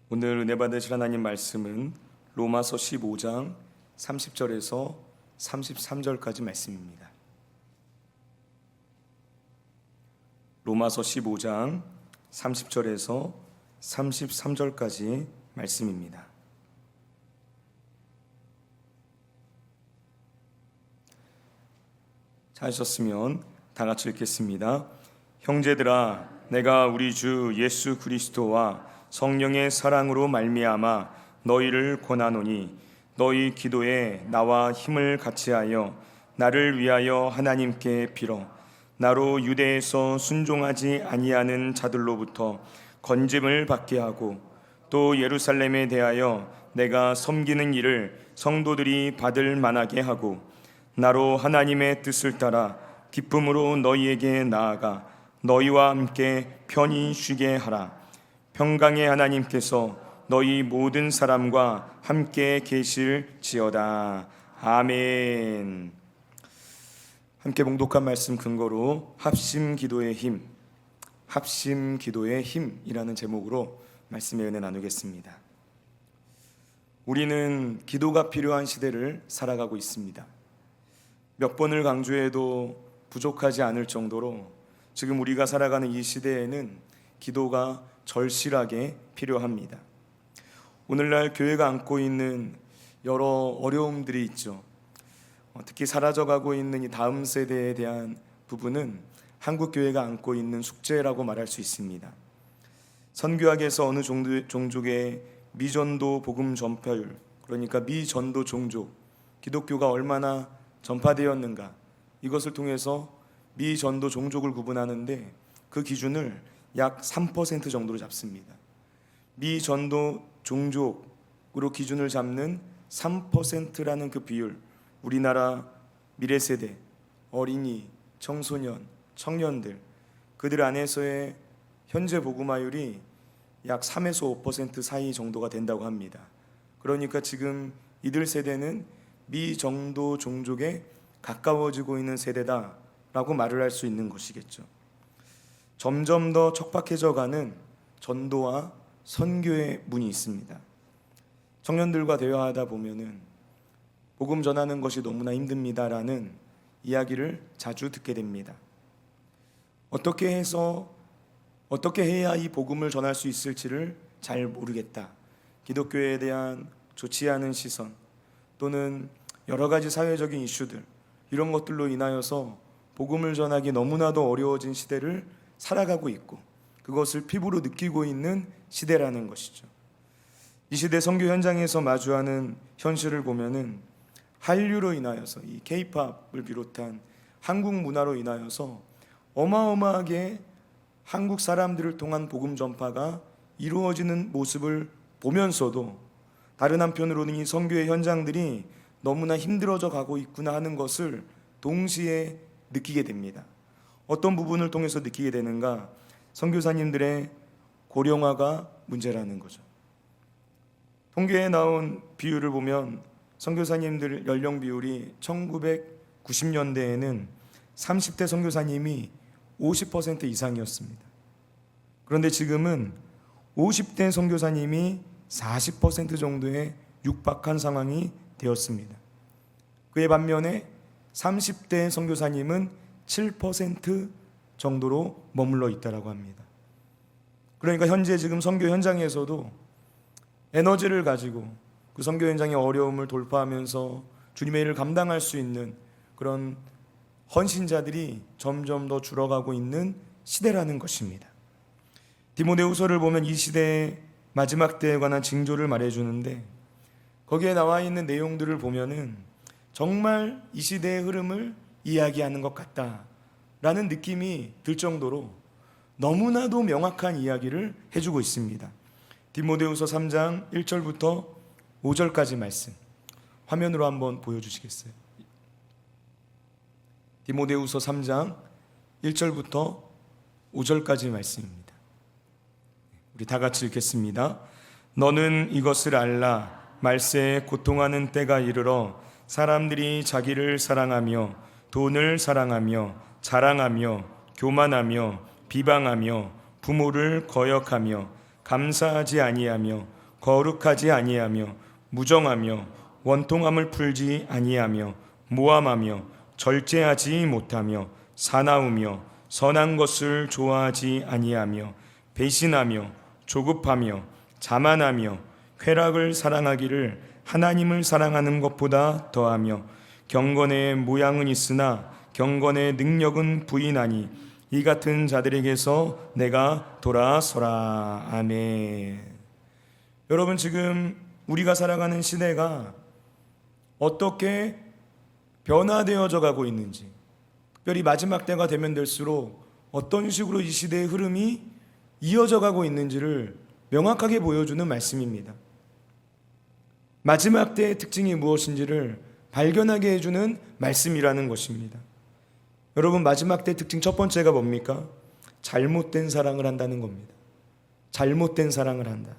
오늘 은혜 받으실 하나님 말씀은 로마서 15장 30절에서 33절까지 말씀입니다. 로마서 15장 30절에서 33절까지 말씀입니다. 찾으셨으면 다 같이 읽겠습니다. 형제들아, 내가 우리 주 예수 그리스도와 성령의 사랑으로 말미암아 너희를 권하노니 너희 기도에 나와 힘을 같이하여 나를 위하여 하나님께 빌어 나로 유대에서 순종하지 아니하는 자들로부터 건짐을 받게 하고 또 예루살렘에 대하여 내가 섬기는 일을 성도들이 받을 만하게 하고 나로 하나님의 뜻을 따라 기쁨으로 너희에게 나아가 너희와 함께 편히 쉬게 하라. 평강의 하나님께서 너희 모든 사람과 함께 계실지어다. 아멘. 함께 봉독한 말씀 근거로 합심 기도의 힘이라는 제목으로 말씀의 은혜 나누겠습니다. 우리는 기도가 필요한 시대를 살아가고 있습니다. 몇 번을 강조해도 부족하지 않을 정도로 지금 우리가 살아가는 이 시대에는 기도가 절실하게 필요합니다. 오늘날 교회가 안고 있는 여러 어려움들이 있죠. 특히 사라져가고 있는 이 다음 세대에 대한 부분은 한국 교회가 안고 있는 숙제라고 말할 수 있습니다. 선교학에서 어느 종족의 미전도 복음 전파율, 그러니까 미전도 종족, 기독교가 얼마나 전파되었는가, 이것을 통해서 미전도 종족을 구분하는데 그 기준을 약 3% 정도로 잡습니다. 미전도 종족으로 기준을 잡는 3%라는 그 비율, 우리나라 미래세대, 어린이, 청소년, 청년들, 그들 안에서의 현재 복음화율이 약 3에서 5% 사이 정도가 된다고 합니다. 그러니까 지금 이들 세대는 미전도 종족에 가까워지고 있는 세대다라고 말을 할 수 있는 것이겠죠. 점점 더 척박해져가는 전도와 선교의 문이 있습니다. 청년들과 대화하다 보면은 복음 전하는 것이 너무나 힘듭니다라는 이야기를 자주 듣게 됩니다. 어떻게 해야 이 복음을 전할 수 있을지를 잘 모르겠다. 기독교에 대한 좋지 않은 시선 또는 여러 가지 사회적인 이슈들, 이런 것들로 인하여서 복음을 전하기 너무나도 어려워진 시대를 살아가고 있고 그것을 피부로 느끼고 있는 시대라는 것이죠. 이 시대 선교 현장에서 마주하는 현실을 보면은 한류로 인하여서 이 K-팝을 비롯한 한국 문화로 인하여서 어마어마하게 한국 사람들을 통한 복음 전파가 이루어지는 모습을 보면서도 다른 한편으로는 이 선교의 현장들이 너무나 힘들어져 가고 있구나 하는 것을 동시에 느끼게 됩니다. 어떤 부분을 통해서 느끼게 되는가? 선교사님들의 고령화가 문제라는 거죠. 통계에 나온 비율을 보면 선교사님들 연령 비율이 1990년대에는 30대 선교사님이 50% 이상이었습니다. 그런데 지금은 50대 선교사님이 40% 정도에 육박한 상황이 되었습니다. 그에 반면에 30대 선교사님은 7% 정도로 머물러 있다고 합니다. 그러니까 현재 지금 선교 현장에서도 에너지를 가지고 그 선교 현장의 어려움을 돌파하면서 주님의 일을 감당할 수 있는 그런 헌신자들이 점점 더 줄어가고 있는 시대라는 것입니다. 디모데후서를 보면 이 시대의 마지막 때에 관한 징조를 말해주는데 거기에 나와 있는 내용들을 보면은 정말 이 시대의 흐름을 이야기하는 것 같다라는 느낌이 들 정도로 너무나도 명확한 이야기를 해주고 있습니다. 디모데후서 3장 1절부터 5절까지 말씀 화면으로 한번 보여주시겠어요? 디모데후서 3장 1절부터 5절까지 말씀입니다. 우리 다 같이 읽겠습니다. 너는 이것을 알라. 말세에 고통하는 때가 이르러 사람들이 자기를 사랑하며 돈을 사랑하며 자랑하며 교만하며 비방하며 부모를 거역하며 감사하지 아니하며 거룩하지 아니하며 무정하며 원통함을 풀지 아니하며 모함하며 절제하지 못하며 사나우며 선한 것을 좋아하지 아니하며 배신하며 조급하며 자만하며 쾌락을 사랑하기를 하나님을 사랑하는 것보다 더하며 경건의 모양은 있으나 경건의 능력은 부인하니 이 같은 자들에게서 내가 돌아서라. 아멘. 여러분, 지금 우리가 살아가는 시대가 어떻게 변화되어져 가고 있는지, 특별히 마지막 때가 되면 될수록 어떤 식으로 이 시대의 흐름이 이어져 가고 있는지를 명확하게 보여주는 말씀입니다. 마지막 때의 특징이 무엇인지를 발견하게 해주는 말씀이라는 것입니다. 여러분, 마지막 때의 특징 첫 번째가 뭡니까? 잘못된 사랑을 한다는 겁니다. 잘못된 사랑을 한다.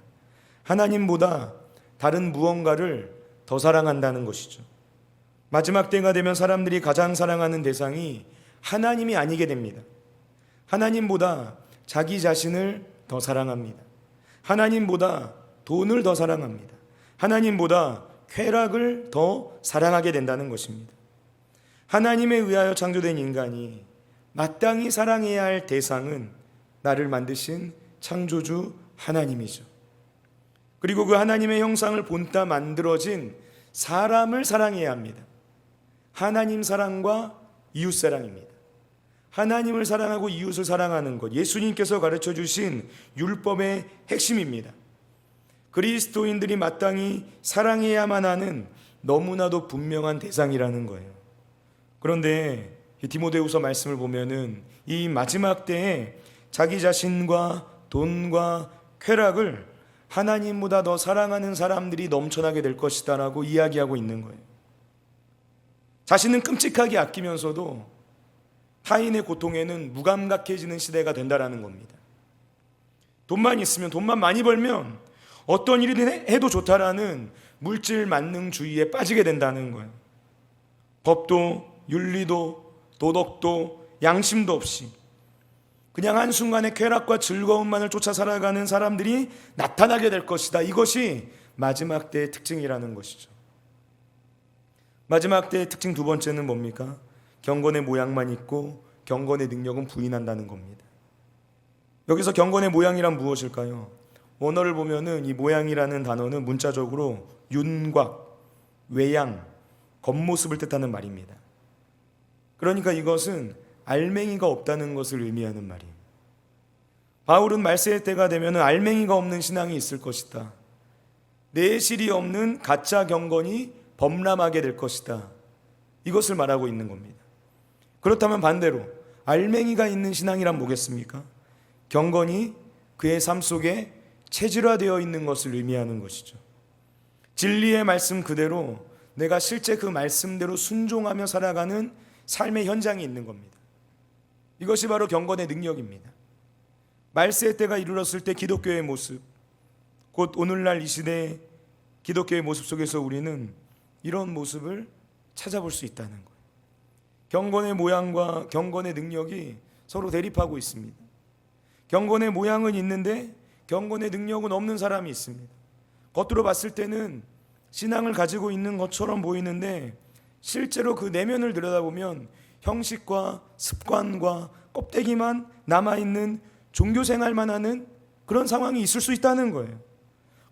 하나님보다 다른 무언가를 더 사랑한다는 것이죠. 마지막 때가 되면 사람들이 가장 사랑하는 대상이 하나님이 아니게 됩니다. 하나님보다 자기 자신을 더 사랑합니다. 하나님보다 돈을 더 사랑합니다. 하나님보다 쾌락을 더 사랑하게 된다는 것입니다. 하나님에 의하여 창조된 인간이 마땅히 사랑해야 할 대상은 나를 만드신 창조주 하나님이죠. 그리고 그 하나님의 형상을 본따 만들어진 사람을 사랑해야 합니다. 하나님 사랑과 이웃 사랑입니다. 하나님을 사랑하고 이웃을 사랑하는 것, 예수님께서 가르쳐 주신 율법의 핵심입니다. 그리스도인들이 마땅히 사랑해야만 하는 너무나도 분명한 대상이라는 거예요. 그런데 디모데후서 말씀을 보면은 이 마지막 때에 자기 자신과 돈과 쾌락을 하나님보다 더 사랑하는 사람들이 넘쳐나게 될 것이다 라고 이야기하고 있는 거예요. 자신은 끔찍하게 아끼면서도 타인의 고통에는 무감각해지는 시대가 된다라는 겁니다. 돈만 있으면, 돈만 많이 벌면 어떤 일이든 해도 좋다라는 물질 만능주의에 빠지게 된다는 거예요. 법도 윤리도 도덕도 양심도 없이 그냥 한순간의 쾌락과 즐거움만을 쫓아 살아가는 사람들이 나타나게 될 것이다. 이것이 마지막 때의 특징이라는 것이죠. 마지막 때의 특징 두 번째는 뭡니까? 경건의 모양만 있고 경건의 능력은 부인한다는 겁니다. 여기서 경건의 모양이란 무엇일까요? 원어를 보면은 이 모양이라는 단어는 문자적으로 윤곽, 외양, 겉모습을 뜻하는 말입니다. 그러니까 이것은 알맹이가 없다는 것을 의미하는 말이에요. 바울은 말세의 때가 되면 알맹이가 없는 신앙이 있을 것이다. 내실이 없는 가짜 경건이 범람하게 될 것이다. 이것을 말하고 있는 겁니다. 그렇다면 반대로 알맹이가 있는 신앙이란 뭐겠습니까? 경건이 그의 삶 속에 체질화되어 있는 것을 의미하는 것이죠. 진리의 말씀 그대로 내가 실제 그 말씀대로 순종하며 살아가는 삶의 현장이 있는 겁니다. 이것이 바로 경건의 능력입니다. 말세의 때가 이르렀을 때 기독교의 모습, 곧 오늘날 이 시대의 기독교의 모습 속에서 우리는 이런 모습을 찾아볼 수 있다는 거예요. 경건의 모양과 경건의 능력이 서로 대립하고 있습니다. 경건의 모양은 있는데 경건의 능력은 없는 사람이 있습니다. 겉으로 봤을 때는 신앙을 가지고 있는 것처럼 보이는데 실제로 그 내면을 들여다보면 형식과 습관과 껍데기만 남아있는 종교생활만 하는 그런 상황이 있을 수 있다는 거예요.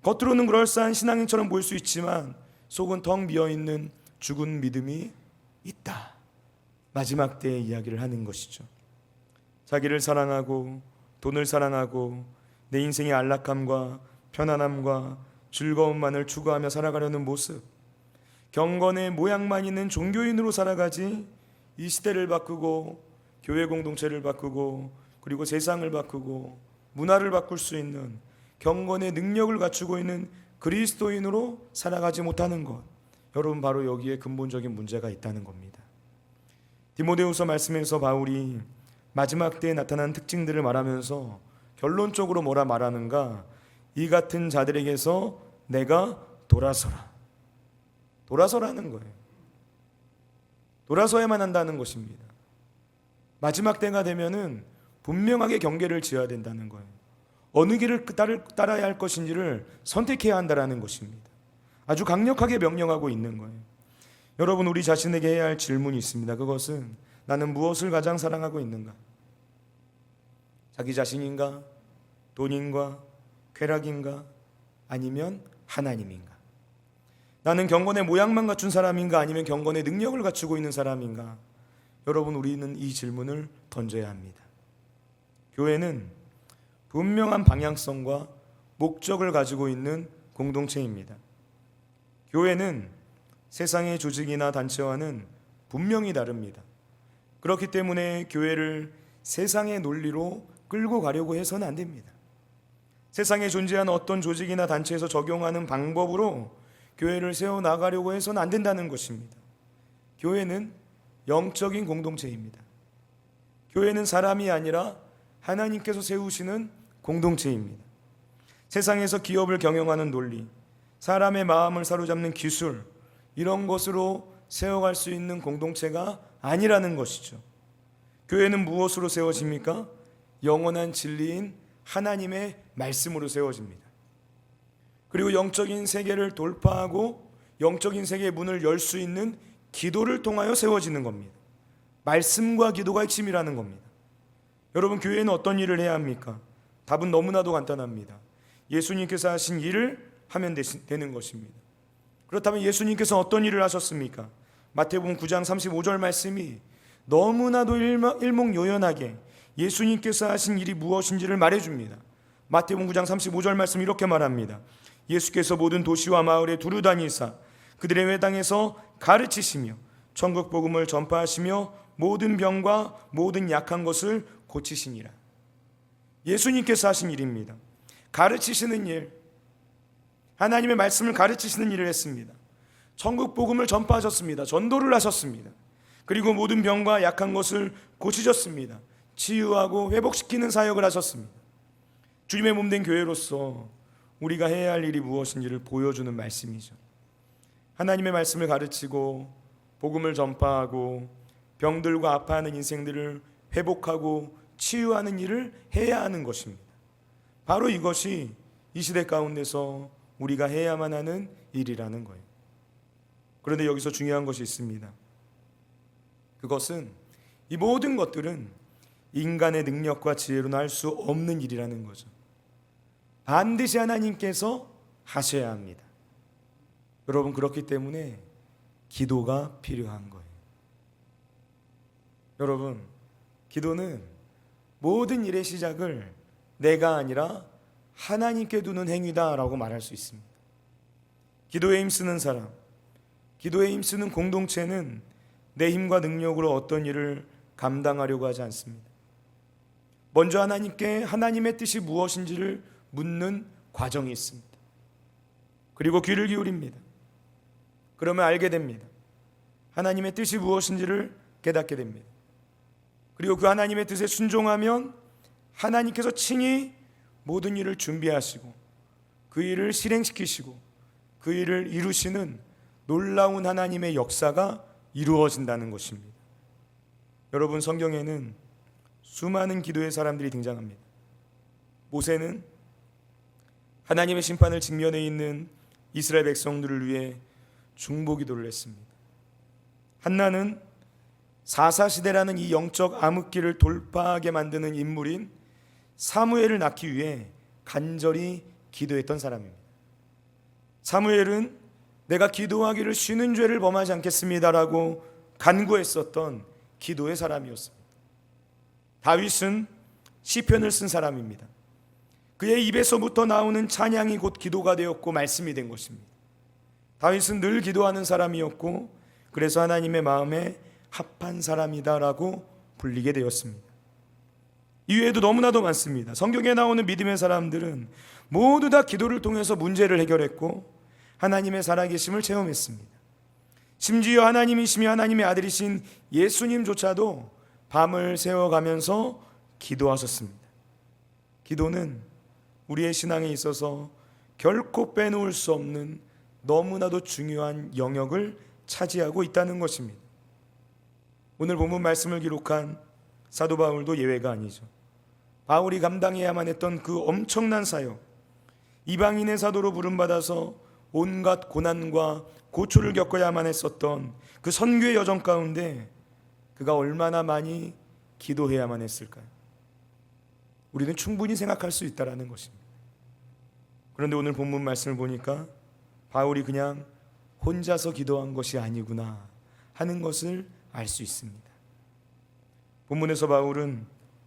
겉으로는 그럴싸한 신앙인처럼 보일 수 있지만 속은 텅 비어있는 죽은 믿음이 있다. 마지막 때의 이야기를 하는 것이죠. 자기를 사랑하고 돈을 사랑하고 내 인생의 안락함과 편안함과 즐거움만을 추구하며 살아가려는 모습, 경건의 모양만 있는 종교인으로 살아가지 이 시대를 바꾸고 교회 공동체를 바꾸고 그리고 세상을 바꾸고 문화를 바꿀 수 있는 경건의 능력을 갖추고 있는 그리스도인으로 살아가지 못하는 것, 여러분 바로 여기에 근본적인 문제가 있다는 겁니다. 디모데후서 말씀에서 바울이 마지막 때에 나타난 특징들을 말하면서 결론적으로 뭐라 말하는가? 이 같은 자들에게서 내가 돌아서라. 돌아서라는 거예요. 돌아서야만 한다는 것입니다. 마지막 때가 되면은 분명하게 경계를 지어야 된다는 거예요. 어느 길을 따라야 할 것인지를 선택해야 한다는 것입니다. 아주 강력하게 명령하고 있는 거예요. 여러분, 우리 자신에게 해야 할 질문이 있습니다. 그것은 나는 무엇을 가장 사랑하고 있는가? 자기 자신인가? 돈인가? 쾌락인가? 아니면 하나님인가? 나는 경건의 모양만 갖춘 사람인가? 아니면 경건의 능력을 갖추고 있는 사람인가? 여러분, 우리는 이 질문을 던져야 합니다. 교회는 분명한 방향성과 목적을 가지고 있는 공동체입니다. 교회는 세상의 조직이나 단체와는 분명히 다릅니다. 그렇기 때문에 교회를 세상의 논리로 끌고 가려고 해서는 안 됩니다. 세상에 존재하는 어떤 조직이나 단체에서 적용하는 방법으로 교회를 세워나가려고 해서는 안 된다는 것입니다. 교회는 영적인 공동체입니다. 교회는 사람이 아니라 하나님께서 세우시는 공동체입니다. 세상에서 기업을 경영하는 논리, 사람의 마음을 사로잡는 기술, 이런 것으로 세워갈 수 있는 공동체가 아니라는 것이죠. 교회는 무엇으로 세워집니까? 영원한 진리인 하나님의 말씀으로 세워집니다. 그리고 영적인 세계를 돌파하고 영적인 세계의 문을 열 수 있는 기도를 통하여 세워지는 겁니다. 말씀과 기도가 핵심이라는 겁니다. 여러분, 교회는 어떤 일을 해야 합니까? 답은 너무나도 간단합니다. 예수님께서 하신 일을 하면 되는 것입니다. 그렇다면 예수님께서 어떤 일을 하셨습니까? 마태복음 9장 35절 말씀이 너무나도 일목요연하게 예수님께서 하신 일이 무엇인지를 말해줍니다. 마태복음 9장 35절 말씀 이렇게 말합니다. 예수께서 모든 도시와 마을에 두루 다니사 그들의 회당에서 가르치시며 천국 복음을 전파하시며 모든 병과 모든 약한 것을 고치시니라. 예수님께서 하신 일입니다. 가르치시는 일, 하나님의 말씀을 가르치시는 일을 했습니다. 천국 복음을 전파하셨습니다. 전도를 하셨습니다. 그리고 모든 병과 약한 것을 고치셨습니다. 치유하고 회복시키는 사역을 하셨습니다. 주님의 몸된 교회로서 우리가 해야 할 일이 무엇인지를 보여주는 말씀이죠. 하나님의 말씀을 가르치고 복음을 전파하고 병들과 아파하는 인생들을 회복하고 치유하는 일을 해야 하는 것입니다. 바로 이것이 이 시대 가운데서 우리가 해야만 하는 일이라는 거예요. 그런데 여기서 중요한 것이 있습니다. 그것은 이 모든 것들은 인간의 능력과 지혜로는 할 수 없는 일이라는 거죠. 반드시 하나님께서 하셔야 합니다. 여러분, 그렇기 때문에 기도가 필요한 거예요. 여러분, 기도는 모든 일의 시작을 내가 아니라 하나님께 두는 행위다라고 말할 수 있습니다. 기도에 힘쓰는 사람, 기도에 힘쓰는 공동체는 내 힘과 능력으로 어떤 일을 감당하려고 하지 않습니다. 먼저 하나님께 하나님의 뜻이 무엇인지를 묻는 과정이 있습니다. 그리고 귀를 기울입니다. 그러면 알게 됩니다. 하나님의 뜻이 무엇인지를 깨닫게 됩니다. 그리고 그 하나님의 뜻에 순종하면 하나님께서 친히 모든 일을 준비하시고 그 일을 실행시키시고 그 일을 이루시는 놀라운 하나님의 역사가 이루어진다는 것입니다. 여러분, 성경에는 수많은 기도의 사람들이 등장합니다. 모세는 하나님의 심판을 직면해 있는 이스라엘 백성들을 위해 중보기도를 했습니다. 한나는 사사시대라는 이 영적 암흑기를 돌파하게 만드는 인물인 사무엘을 낳기 위해 간절히 기도했던 사람입니다. 사무엘은 내가 기도하기를 쉬는 죄를 범하지 않겠습니다라고 간구했었던 기도의 사람이었습니다. 다윗은 시편을 쓴 사람입니다. 그의 입에서부터 나오는 찬양이 곧 기도가 되었고 말씀이 된 것입니다. 다윗은 늘 기도하는 사람이었고 그래서 하나님의 마음에 합한 사람이다라고 불리게 되었습니다. 이외에도 너무나도 많습니다. 성경에 나오는 믿음의 사람들은 모두 다 기도를 통해서 문제를 해결했고 하나님의 살아계심을 체험했습니다. 심지어 하나님이시며 하나님의 아들이신 예수님조차도 밤을 새워가면서 기도하셨습니다. 기도는 우리의 신앙에 있어서 결코 빼놓을 수 없는 너무나도 중요한 영역을 차지하고 있다는 것입니다. 오늘 본문 말씀을 기록한 사도 바울도 예외가 아니죠. 바울이 감당해야만 했던 그 엄청난 사역, 이방인의 사도로 부름받아서 온갖 고난과 고초를 겪어야만 했었던 그 선교의 여정 가운데 그가 얼마나 많이 기도해야만 했을까요? 우리는 충분히 생각할 수 있다는 것입니다. 그런데 오늘 본문 말씀을 보니까 바울이 그냥 혼자서 기도한 것이 아니구나 하는 것을 알 수 있습니다. 본문에서 바울은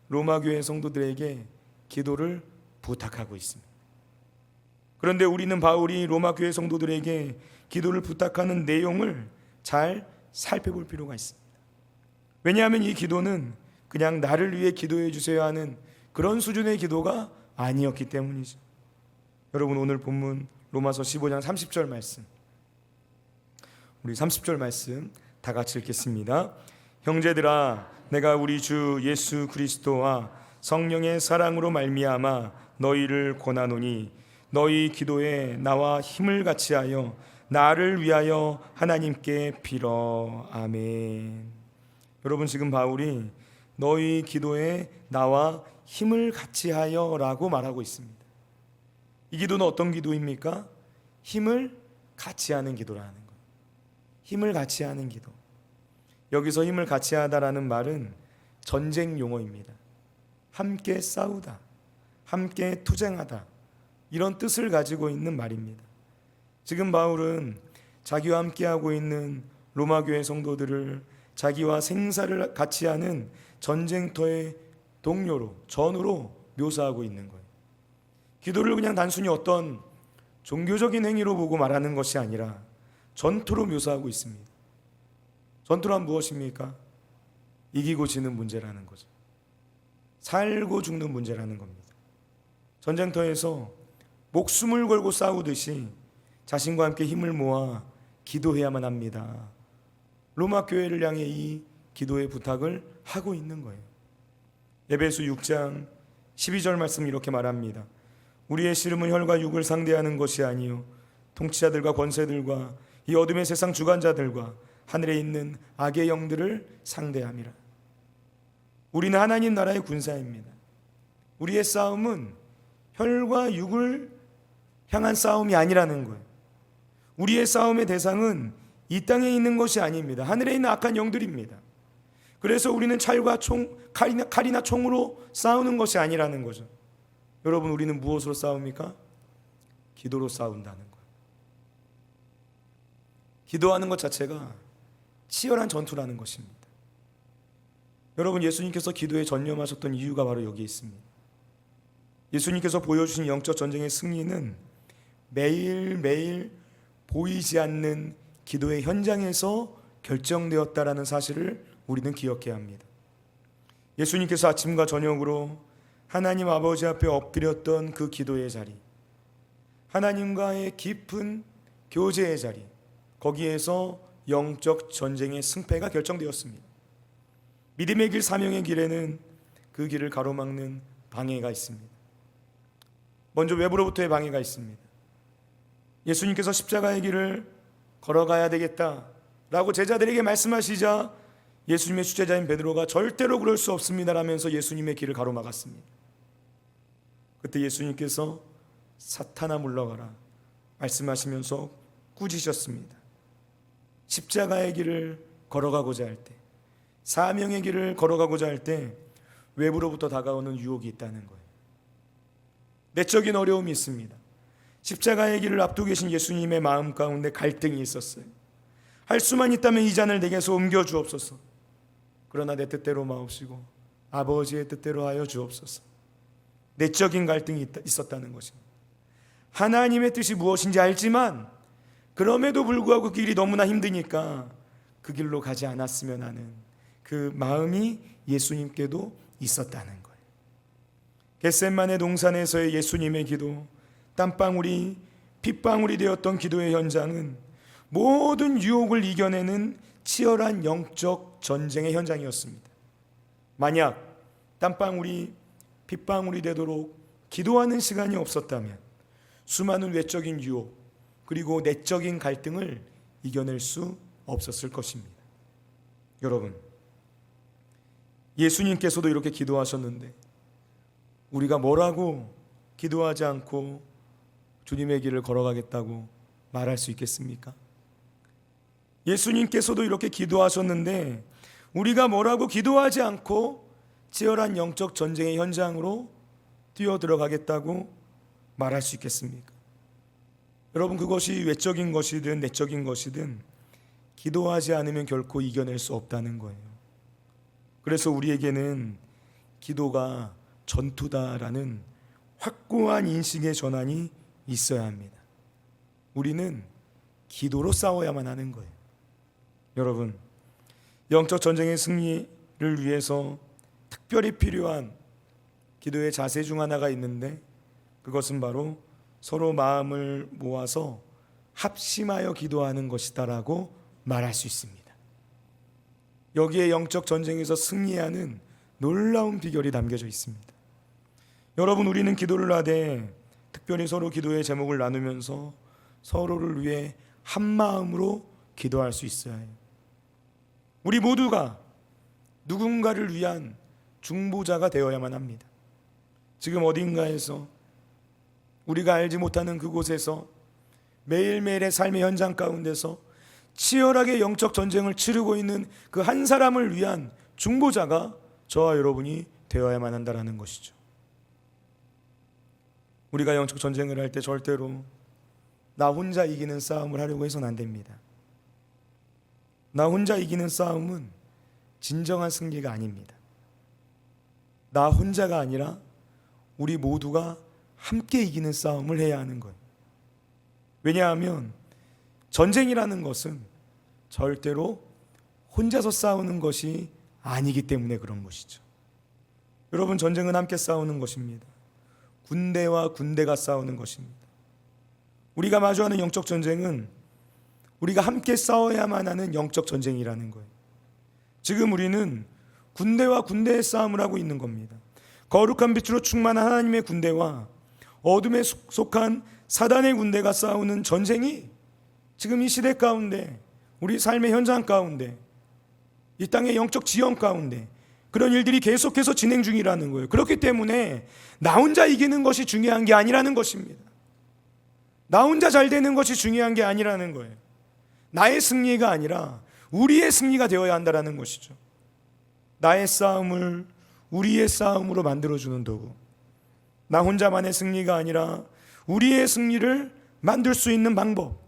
로마 교회 성도들에게 기도를 부탁하고 있습니다. 그런데 우리는 바울이 로마 교회 성도들에게 기도를 부탁하는 내용을 잘 살펴볼 필요가 있습니다. 왜냐하면 이 기도는 그냥 나를 위해 기도해 주세요 하는 그런 수준의 기도가 아니었기 때문이죠. 여러분, 오늘 본문 로마서 15장 30절 말씀, 우리 30절 말씀 다 같이 읽겠습니다. 형제들아, 내가 우리 주 예수 그리스도와 성령의 사랑으로 말미암아 너희를 권하노니 너희 기도에 나와 힘을 같이하여 나를 위하여 하나님께 빌어. 아멘. 여러분, 지금 바울이 너희 기도에 나와 힘을 같이하여 라고 말하고 있습니다. 이 기도는 어떤 기도입니까? 힘을 같이하는 기도라는 거예요. 힘을 같이하는 기도. 여기서 힘을 같이하다라는 말은 전쟁 용어입니다. 함께 싸우다, 함께 투쟁하다, 이런 뜻을 가지고 있는 말입니다. 지금 바울은 자기와 함께하고 있는 로마 교회 성도들을 자기와 생사를 같이 하는 전쟁터의 동료로, 전우로 묘사하고 있는 거예요. 기도를 그냥 단순히 어떤 종교적인 행위로 보고 말하는 것이 아니라 전투로 묘사하고 있습니다. 전투란 무엇입니까? 이기고 지는 문제라는 거죠. 살고 죽는 문제라는 겁니다. 전쟁터에서 목숨을 걸고 싸우듯이 자신과 함께 힘을 모아 기도해야만 합니다. 로마 교회를 향해 이 기도의 부탁을 하고 있는 거예요. 에베소 6장 12절 말씀 이렇게 말합니다. 우리의 씨름은 혈과 육을 상대하는 것이 아니요 통치자들과 권세들과 이 어둠의 세상 주관자들과 하늘에 있는 악의 영들을 상대함이라. 우리는 하나님 나라의 군사입니다. 우리의 싸움은 혈과 육을 향한 싸움이 아니라는 거예요. 우리의 싸움의 대상은 이 땅에 있는 것이 아닙니다. 하늘에 있는 악한 영들입니다. 그래서 우리는 칼과 총, 칼이나 총으로 싸우는 것이 아니라는 거죠. 여러분, 우리는 무엇으로 싸웁니까? 기도로 싸운다는 거예요. 기도하는 것 자체가 치열한 전투라는 것입니다. 여러분, 예수님께서 기도에 전념하셨던 이유가 바로 여기에 있습니다. 예수님께서 보여주신 영적 전쟁의 승리는 매일매일 보이지 않는 기도의 현장에서 결정되었다라는 사실을 우리는 기억해야 합니다. 예수님께서 아침과 저녁으로 하나님 아버지 앞에 엎드렸던 그 기도의 자리, 하나님과의 깊은 교제의 자리, 거기에서 영적 전쟁의 승패가 결정되었습니다. 믿음의 길, 사명의 길에는 그 길을 가로막는 방해가 있습니다. 먼저 외부로부터의 방해가 있습니다. 예수님께서 십자가의 길을 걸어가야 되겠다라고 제자들에게 말씀하시자 예수님의 수제자인 베드로가 절대로 그럴 수 없습니다라면서 예수님의 길을 가로막았습니다. 그때 예수님께서 사탄아 물러가라 말씀하시면서 꾸짖으셨습니다. 십자가의 길을 걸어가고자 할 때, 사명의 길을 걸어가고자 할 때 외부로부터 다가오는 유혹이 있다는 거예요. 내적인 어려움이 있습니다. 십자가의 길을 앞두고 계신 예수님의 마음 가운데 갈등이 있었어요. 할 수만 있다면 이 잔을 내게서 옮겨 주옵소서. 그러나 내 뜻대로 마옵시고 아버지의 뜻대로 하여 주옵소서. 내적인 갈등이 있었다는 것입니다. 하나님의 뜻이 무엇인지 알지만 그럼에도 불구하고 그 길이 너무나 힘드니까 그 길로 가지 않았으면 하는 그 마음이 예수님께도 있었다는 거예요. 겟세마네 동산에서의 예수님의 기도, 땀방울이 핏방울이 되었던 기도의 현장은 모든 유혹을 이겨내는 치열한 영적 전쟁의 현장이었습니다. 만약 땀방울이 핏방울이 되도록 기도하는 시간이 없었다면 수많은 외적인 유혹 그리고 내적인 갈등을 이겨낼 수 없었을 것입니다. 여러분, 예수님께서도 이렇게 기도하셨는데 우리가 뭐라고 기도하지 않고 주님의 길을 걸어가겠다고 말할 수 있겠습니까? 예수님께서도 이렇게 기도하셨는데 우리가 뭐라고 기도하지 않고 치열한 영적 전쟁의 현장으로 뛰어들어가겠다고 말할 수 있겠습니까? 여러분, 그것이 외적인 것이든 내적인 것이든 기도하지 않으면 결코 이겨낼 수 없다는 거예요. 그래서 우리에게는 기도가 전투다라는 확고한 인식의 전환이 있어야 합니다. 우리는 기도로 싸워야만 하는 거예요. 여러분, 영적 전쟁의 승리를 위해서 특별히 필요한 기도의 자세 중 하나가 있는데 그것은 바로 서로 마음을 모아서 합심하여 기도하는 것이다라고 말할 수 있습니다. 여기에 영적 전쟁에서 승리하는 놀라운 비결이 담겨져 있습니다. 여러분, 우리는 기도를 하되 특별히 서로 기도의 제목을 나누면서 서로를 위해 한 마음으로 기도할 수 있어야 해요. 우리 모두가 누군가를 위한 중보자가 되어야만 합니다. 지금 어딘가에서 우리가 알지 못하는 그곳에서 매일매일의 삶의 현장 가운데서 치열하게 영적 전쟁을 치르고 있는 그 한 사람을 위한 중보자가 저와 여러분이 되어야만 한다는 것이죠. 우리가 영적 전쟁을 할 때 절대로 나 혼자 이기는 싸움을 하려고 해서는 안 됩니다. 나 혼자 이기는 싸움은 진정한 승리가 아닙니다. 나 혼자가 아니라 우리 모두가 함께 이기는 싸움을 해야 하는 거예요. 왜냐하면 전쟁이라는 것은 절대로 혼자서 싸우는 것이 아니기 때문에 그런 것이죠. 여러분, 전쟁은 함께 싸우는 것입니다. 군대와 군대가 싸우는 것입니다. 우리가 마주하는 영적 전쟁은 우리가 함께 싸워야만 하는 영적 전쟁이라는 거예요. 지금 우리는 군대와 군대의 싸움을 하고 있는 겁니다. 거룩한 빛으로 충만한 하나님의 군대와 어둠에 속한 사단의 군대가 싸우는 전쟁이 지금 이 시대 가운데, 우리 삶의 현장 가운데, 이 땅의 영적 지형 가운데 그런 일들이 계속해서 진행 중이라는 거예요. 그렇기 때문에 나 혼자 이기는 것이 중요한 게 아니라는 것입니다. 나 혼자 잘 되는 것이 중요한 게 아니라는 거예요. 나의 승리가 아니라 우리의 승리가 되어야 한다는 것이죠. 나의 싸움을 우리의 싸움으로 만들어주는 도구, 나 혼자만의 승리가 아니라 우리의 승리를 만들 수 있는 방법,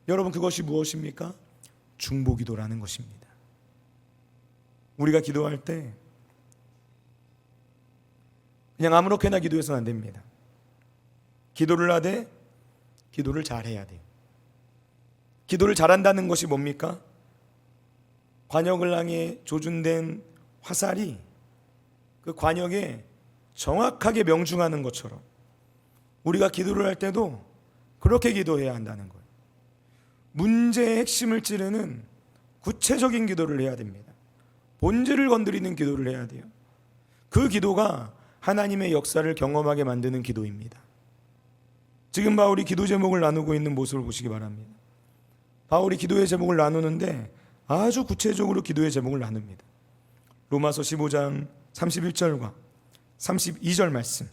여러분, 그것이 무엇입니까? 중보기도라는 것입니다. 우리가 기도할 때 그냥 아무렇게나 기도해서는 안 됩니다. 기도를 하되 기도를 잘해야 돼요. 기도를 잘한다는 것이 뭡니까? 관역을 향해 조준된 화살이 그 관역에 정확하게 명중하는 것처럼 우리가 기도를 할 때도 그렇게 기도해야 한다는 거예요. 문제의 핵심을 찌르는 구체적인 기도를 해야 됩니다. 본질을 건드리는 기도를 해야 돼요. 그 기도가 하나님의 역사를 경험하게 만드는 기도입니다. 지금 바울이 기도 제목을 나누고 있는 모습을 보시기 바랍니다. 바울이 기도의 제목을 나누는데 아주 구체적으로 기도의 제목을 나눕니다. 로마서 15장 31절과 32절 말씀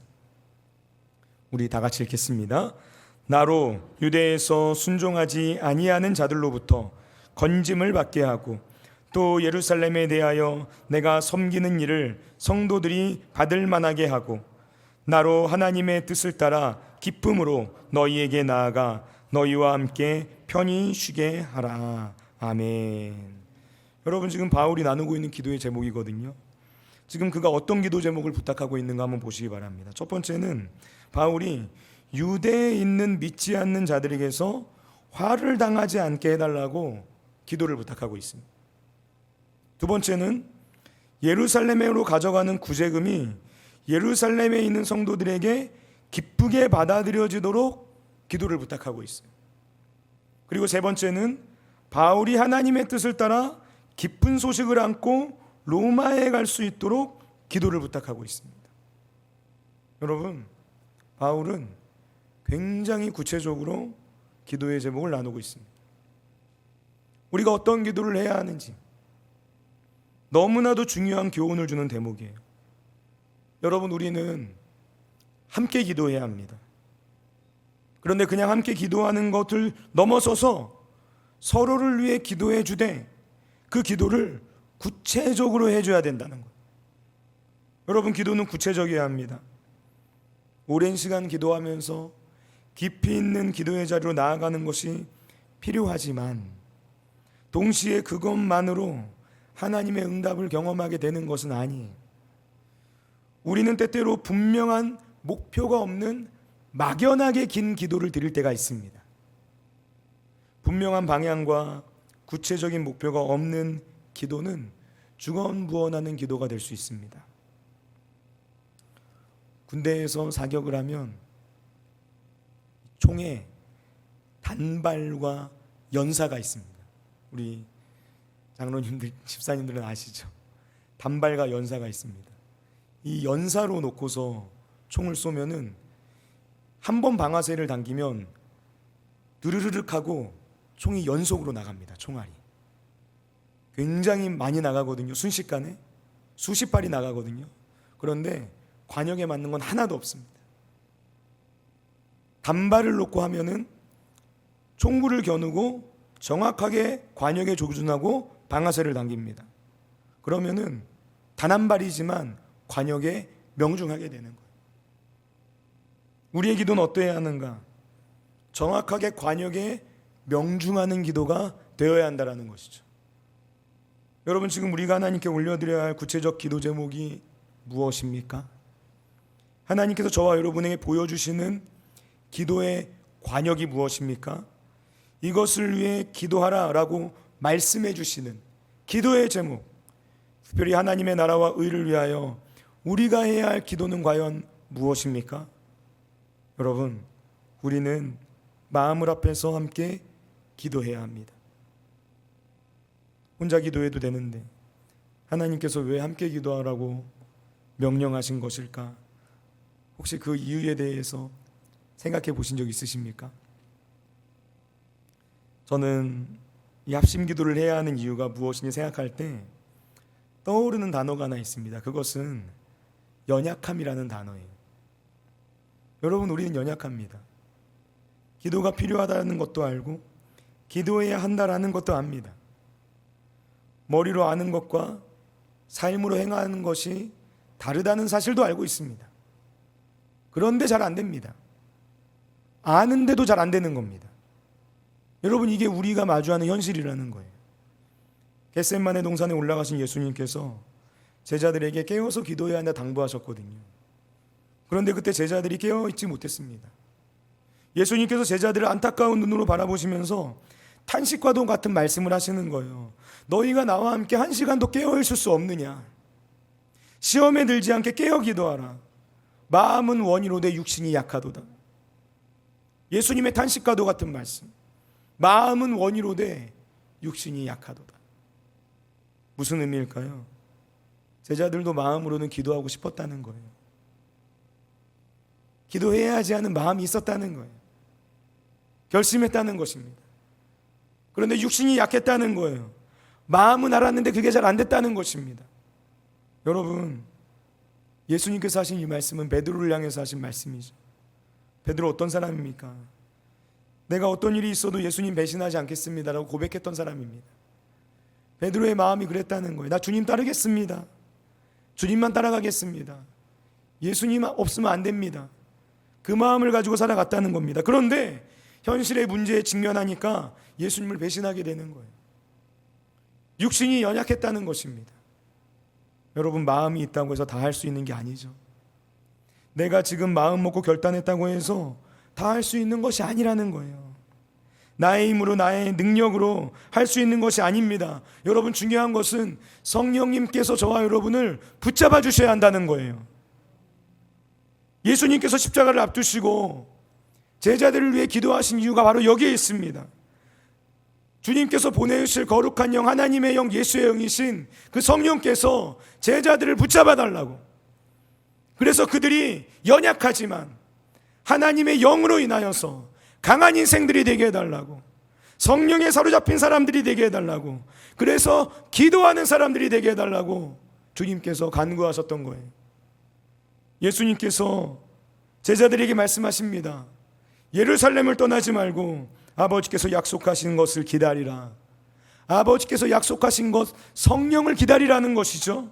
우리 다 같이 읽겠습니다. 나로 유대에서 순종하지 아니하는 자들로부터 건짐을 받게 하고 또 예루살렘에 대하여 내가 섬기는 일을 성도들이 받을 만하게 하고 나로 하나님의 뜻을 따라 기쁨으로 너희에게 나아가 너희와 함께 편히 쉬게 하라. 아멘. 여러분, 지금 바울이 나누고 있는 기도의 제목이거든요. 지금 그가 어떤 기도 제목을 부탁하고 있는가 한번 보시기 바랍니다. 첫 번째는 바울이 유대에 있는 믿지 않는 자들에게서 화를 당하지 않게 해달라고 기도를 부탁하고 있습니다. 두 번째는 예루살렘으로 가져가는 구제금이 예루살렘에 있는 성도들에게 기쁘게 받아들여지도록 기도를 부탁하고 있어요. 그리고 세 번째는 바울이 하나님의 뜻을 따라 기쁜 소식을 안고 로마에 갈 수 있도록 기도를 부탁하고 있습니다. 여러분, 바울은 굉장히 구체적으로 기도의 제목을 나누고 있습니다. 우리가 어떤 기도를 해야 하는지 너무나도 중요한 교훈을 주는 대목이에요. 여러분, 우리는 함께 기도해야 합니다. 그런데 그냥 함께 기도하는 것을 넘어서서 서로를 위해 기도해 주되 그 기도를 구체적으로 해줘야 된다는 거예요. 여러분, 기도는 구체적이어야 합니다. 오랜 시간 기도하면서 깊이 있는 기도의 자리로 나아가는 것이 필요하지만 동시에 그것만으로 하나님의 응답을 경험하게 되는 것은 아니에요. 우리는 때때로 분명한 목표가 없는 막연하게 긴 기도를 드릴 때가 있습니다. 분명한 방향과 구체적인 목표가 없는 기도는 주권부원하는 기도가 될 수 있습니다. 군대에서 사격을 하면 총에 단발과 연사가 있습니다. 우리 장로님들, 집사님들은 아시죠? 단발과 연사가 있습니다. 이 연사로 놓고서 총을 쏘면은 한 번 방아쇠를 당기면 드르르륵 하고 총이 연속으로 나갑니다. 총알이 굉장히 많이 나가거든요. 순식간에 수십 발이 나가거든요. 그런데 관역에 맞는 건 하나도 없습니다. 단발을 놓고 하면은 총구를 겨누고 정확하게 관역에 조준하고 방아쇠를 당깁니다. 그러면은 단 한 발이지만 관역에 명중하게 되는 거예요. 우리의 기도는 어떠해야 하는가? 정확하게 관역에 명중하는 기도가 되어야 한다는 것이죠. 여러분, 지금 우리가 하나님께 올려드려야 할 구체적 기도 제목이 무엇입니까? 하나님께서 저와 여러분에게 보여주시는 기도의 관역이 무엇입니까? 이것을 위해 기도하라 라고 말씀해 주시는 기도의 제목, 특별히 하나님의 나라와 의를 위하여 우리가 해야 할 기도는 과연 무엇입니까? 여러분, 우리는 마음을 합해서 함께 기도해야 합니다. 혼자 기도해도 되는데 하나님께서 왜 함께 기도하라고 명령하신 것일까? 혹시 그 이유에 대해서 생각해 보신 적 있으십니까? 저는 이 합심 기도를 해야 하는 이유가 무엇인지 생각할 때 떠오르는 단어가 하나 있습니다. 그것은 연약함이라는 단어예요. 여러분, 우리는 연약합니다. 기도가 필요하다는 것도 알고 기도해야 한다라는 것도 압니다. 머리로 아는 것과 삶으로 행하는 것이 다르다는 사실도 알고 있습니다. 그런데 잘 안 됩니다. 아는데도 잘 안 되는 겁니다. 여러분, 이게 우리가 마주하는 현실이라는 거예요. 겟세마네 동산에 올라가신 예수님께서 제자들에게 깨어서 기도해야 한다 당부하셨거든요. 그런데 그때 제자들이 깨어있지 못했습니다. 예수님께서 제자들을 안타까운 눈으로 바라보시면서 탄식과도 같은 말씀을 하시는 거예요. 너희가 나와 함께 한 시간도 깨어있을 수 없느냐? 시험에 들지 않게 깨어 기도하라. 마음은 원이로되 육신이 약하도다. 예수님의 탄식과도 같은 말씀. 마음은 원이로되 육신이 약하도다. 무슨 의미일까요? 제자들도 마음으로는 기도하고 싶었다는 거예요. 기도해야 하지 않은 마음이 있었다는 거예요. 결심했다는 것입니다. 그런데 육신이 약했다는 거예요. 마음은 알았는데 그게 잘 안 됐다는 것입니다. 여러분, 예수님께서 하신 이 말씀은 베드로를 향해서 하신 말씀이죠. 베드로 어떤 사람입니까? 내가 어떤 일이 있어도 예수님 배신하지 않겠습니다라고 고백했던 사람입니다. 베드로의 마음이 그랬다는 거예요. 나 주님 따르겠습니다. 주님만 따라가겠습니다. 예수님 없으면 안 됩니다. 그 마음을 가지고 살아갔다는 겁니다. 그런데 현실의 문제에 직면하니까 예수님을 배신하게 되는 거예요. 육신이 연약했다는 것입니다. 여러분, 마음이 있다고 해서 다 할 수 있는 게 아니죠. 내가 지금 마음 먹고 결단했다고 해서 다 할 수 있는 것이 아니라는 거예요. 나의 힘으로, 나의 능력으로 할 수 있는 것이 아닙니다. 여러분, 중요한 것은 성령님께서 저와 여러분을 붙잡아 주셔야 한다는 거예요. 예수님께서 십자가를 앞두시고 제자들을 위해 기도하신 이유가 바로 여기에 있습니다. 주님께서 보내주실 거룩한 영, 하나님의 영, 예수의 영이신 그 성령께서 제자들을 붙잡아 달라고. 그래서 그들이 연약하지만 하나님의 영으로 인하여서 강한 인생들이 되게 해달라고, 성령에 사로잡힌 사람들이 되게 해달라고, 그래서 기도하는 사람들이 되게 해달라고 주님께서 간구하셨던 거예요. 예수님께서 제자들에게 말씀하십니다. 예루살렘을 떠나지 말고 아버지께서 약속하신 것을 기다리라. 아버지께서 약속하신 것, 성령을 기다리라는 것이죠.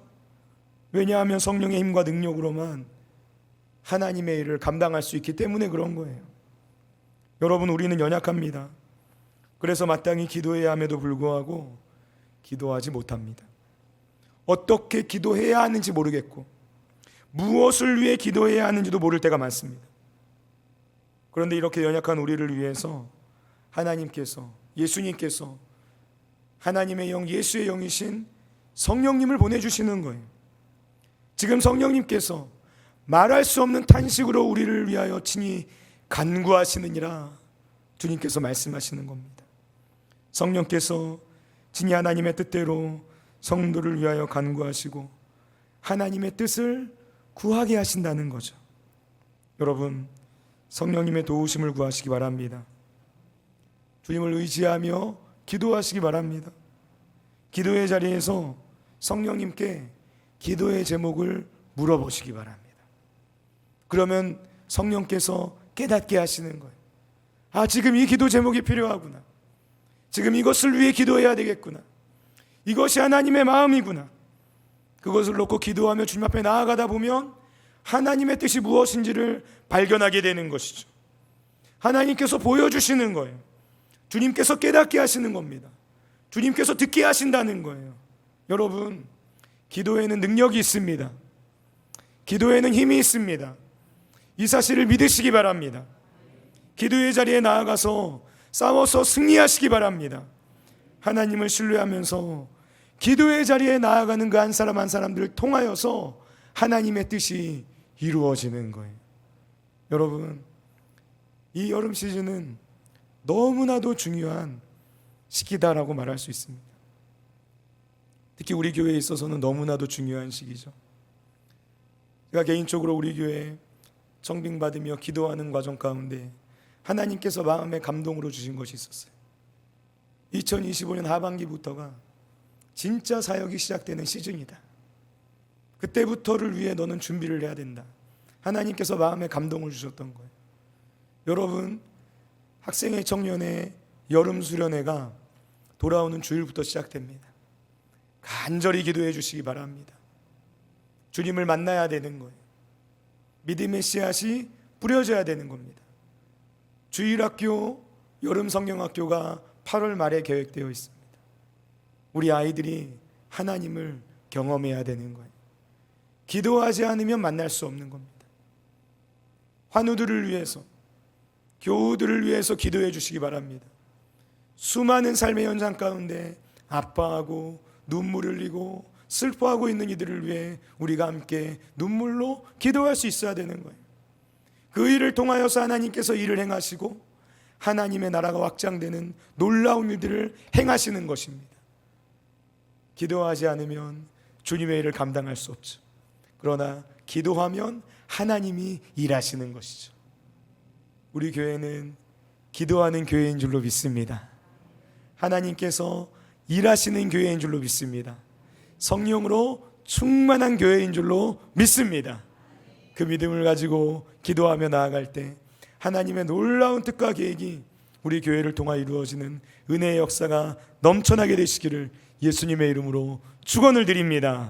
왜냐하면 성령의 힘과 능력으로만 하나님의 일을 감당할 수 있기 때문에 그런 거예요. 여러분, 우리는 연약합니다. 그래서 마땅히 기도해야 함에도 불구하고 기도하지 못합니다. 어떻게 기도해야 하는지 모르겠고 무엇을 위해 기도해야 하는지도 모를 때가 많습니다. 그런데 이렇게 연약한 우리를 위해서 하나님께서, 예수님께서 하나님의 영, 예수의 영이신 성령님을 보내주시는 거예요. 지금 성령님께서 말할 수 없는 탄식으로 우리를 위하여 친히 간구하시느니라 주님께서 말씀하시는 겁니다. 성령께서 친히 하나님의 뜻대로 성도를 위하여 간구하시고 하나님의 뜻을 구하게 하신다는 거죠. 여러분, 성령님의 도우심을 구하시기 바랍니다. 주님을 의지하며 기도하시기 바랍니다. 기도의 자리에서 성령님께 기도의 제목을 물어보시기 바랍니다. 그러면 성령께서 깨닫게 하시는 거예요. 아, 지금 이 기도 제목이 필요하구나. 지금 이것을 위해 기도해야 되겠구나. 이것이 하나님의 마음이구나. 그것을 놓고 기도하며 주님 앞에 나아가다 보면 하나님의 뜻이 무엇인지를 발견하게 되는 것이죠. 하나님께서 보여주시는 거예요. 주님께서 깨닫게 하시는 겁니다. 주님께서 듣게 하신다는 거예요. 여러분, 기도에는 능력이 있습니다. 기도에는 힘이 있습니다. 이 사실을 믿으시기 바랍니다. 기도의 자리에 나아가서 싸워서 승리하시기 바랍니다. 하나님을 신뢰하면서 기도의 자리에 나아가는 그 한 사람 한 사람들을 통하여서 하나님의 뜻이 이루어지는 거예요. 여러분, 이 여름 시즌은 너무나도 중요한 시기다라고 말할 수 있습니다. 특히 우리 교회에 있어서는 너무나도 중요한 시기죠. 제가 개인적으로 우리 교회에 청빙받으며 기도하는 과정 가운데 하나님께서 마음에 감동으로 주신 것이 있었어요. 2025년 하반기부터가 진짜 사역이 시작되는 시즌이다. 그때부터를 위해 너는 준비를 해야 된다. 하나님께서 마음에 감동을 주셨던 거예요. 여러분, 학생회 청년회 여름 수련회가 돌아오는 주일부터 시작됩니다. 간절히 기도해 주시기 바랍니다. 주님을 만나야 되는 거예요. 믿음의 씨앗이 뿌려져야 되는 겁니다. 주일학교, 여름 성경학교가 8월 말에 계획되어 있습니다. 우리 아이들이 하나님을 경험해야 되는 거예요. 기도하지 않으면 만날 수 없는 겁니다. 환우들을 위해서, 교우들을 위해서 기도해 주시기 바랍니다. 수많은 삶의 현장 가운데 아파하고 눈물 흘리고 슬퍼하고 있는 이들을 위해 우리가 함께 눈물로 기도할 수 있어야 되는 거예요. 그 일을 통하여서 하나님께서 일을 행하시고 하나님의 나라가 확장되는 놀라운 일들을 행하시는 것입니다. 기도하지 않으면 주님의 일을 감당할 수 없죠. 그러나 기도하면 하나님이 일하시는 것이죠. 우리 교회는 기도하는 교회인 줄로 믿습니다. 하나님께서 일하시는 교회인 줄로 믿습니다. 성령으로 충만한 교회인 줄로 믿습니다. 그 믿음을 가지고 기도하며 나아갈 때 하나님의 놀라운 뜻과 계획이 우리 교회를 통하 이루어지는 은혜의 역사가 넘쳐나게 되시기를 예수님의 이름으로 축원을 드립니다.